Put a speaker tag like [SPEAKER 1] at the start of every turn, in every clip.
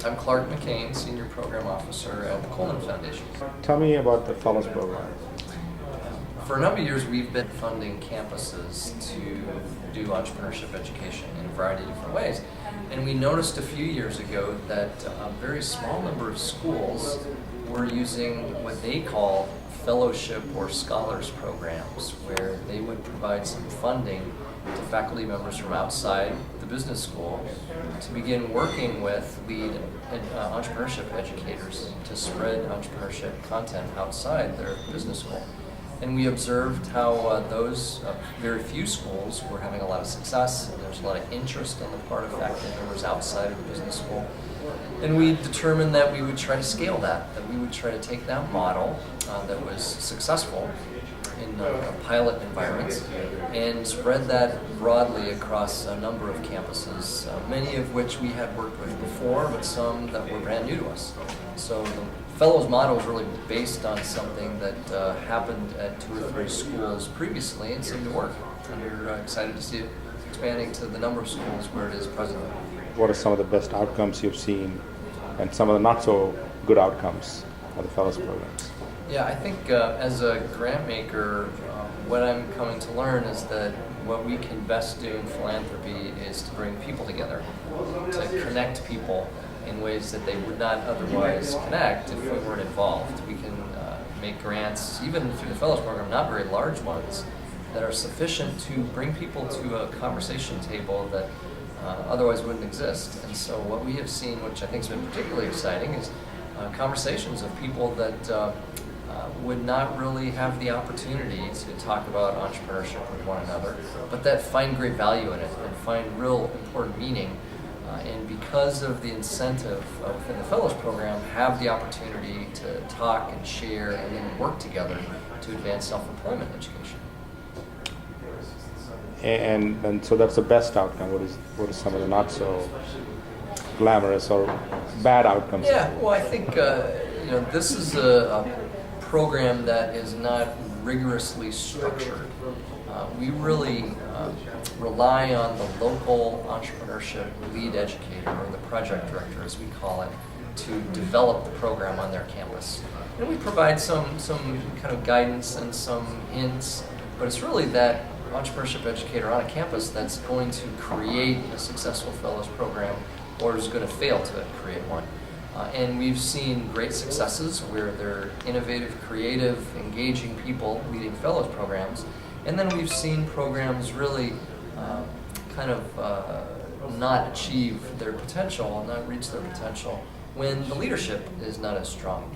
[SPEAKER 1] I'm Clark McCain, Senior Program Officer at the Coleman Foundation.
[SPEAKER 2] Tell me about the Fellows Program.
[SPEAKER 1] For a number of years, we've been funding campuses to do entrepreneurship education in a variety of different ways. And we noticed a few years ago that a very small number of schools were using what they call fellowship or scholars programs, where they would provide some funding to faculty members from outside the business school to begin working with lead entrepreneurship educators to spread entrepreneurship content outside their business school. And we observed how those very few schools were having a lot of success, and there's a lot of interest on the part of faculty members outside of the business school. And we determined that we would try to scale that we would try to take that model that was successful in pilot environments and spread that broadly across a number of campuses, many of which we had worked with before, but some that were brand new to us. So the Fellows model is really based on something that happened at 2 or 3 schools previously and seemed to work. And we're excited to see it expanding to the number of schools where it is presently.
[SPEAKER 2] What are some of the best outcomes you've seen and some of the not so good outcomes of the Fellows programs?
[SPEAKER 1] Yeah, I think as a grant maker, what I'm coming to learn is that what we can best do in philanthropy is to bring people together, to connect people in ways that they would not otherwise connect if we weren't involved. We can make grants, even through the Fellows program, not very large ones, that are sufficient to bring people to a conversation table that otherwise wouldn't exist. And so what we have seen, which I think has been particularly exciting, is conversations of people that would not really have the opportunity to talk about entrepreneurship with one another, but that find great value in it and find real important meaning. And because of the incentive within the Fellows program, have the opportunity to talk and share and then work together to advance self-employment education.
[SPEAKER 2] And so that's the best outcome. What is some of the not so glamorous or bad outcomes?
[SPEAKER 1] Yeah, well, I think this is a program that is not rigorously structured. We really rely on the local entrepreneurship lead educator, or the project director as we call it, to develop the program on their campus. And we provide some kind of guidance and some hints, but it's really that entrepreneurship educator on a campus that's going to create a successful Fellows program or is going to fail to create one. And we've seen great successes where they're innovative, creative, engaging people leading Fellows programs. And then we've seen programs really not achieve their potential, not reach their potential when the leadership is not as strong.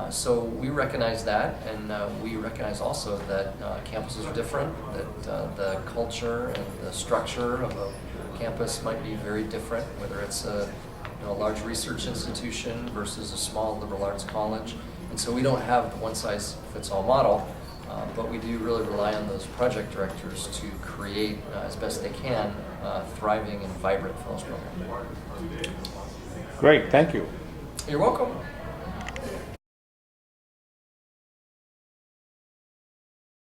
[SPEAKER 1] So we recognize that, and we recognize also that campuses are different, that the culture and the structure of a campus might be very different, whether it's a large research institution versus a small liberal arts college. And so we don't have the one-size-fits-all model, but we do really rely on those project directors to create, as best they can, a thriving and vibrant Fellows program.
[SPEAKER 2] Great, thank you.
[SPEAKER 1] You're welcome.